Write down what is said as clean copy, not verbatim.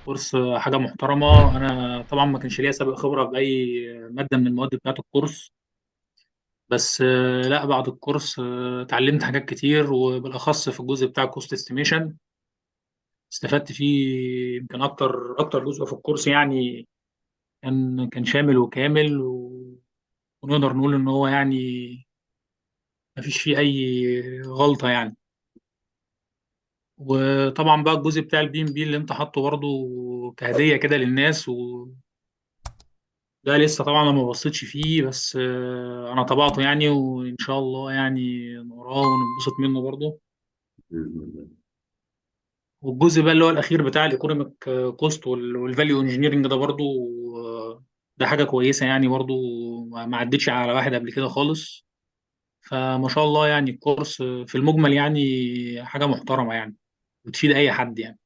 كورس حاجة محترمة. أنا طبعا ما كانش ليا سابق خبرة بأي مادة من المواد بتاعة الكورس، بس لا بعد الكورس اتعلمت حاجات كتير، وبالأخص في الجزء بتاع الكوست استيميشن استفدت فيه. يمكن أكتر جزء في الكورس يعني كان شامل وكامل، ونقدر نقول إن هو يعني ما فيش فيه أي غلطة يعني. وطبعا بقى الجزء بتاع البي ام بي اللي انت حاطه برضه كهدية كده للناس، ده لسه طبعا انا ما بصيتش فيه، بس انا طبعته يعني، وان شاء الله يعني نقراه وننبسط منه برضه. بإذن الله. والجزء بقى اللي هو الاخير بتاع الايكونوميك كوست والفاليو انجينيرنج ده برضه ده حاجه كويسه يعني برضه. ما عدتش على واحد قبل كده خالص. فما شاء الله يعني الكورس في المجمل يعني حاجه محترمه يعني، بتفيد اي حد يعني.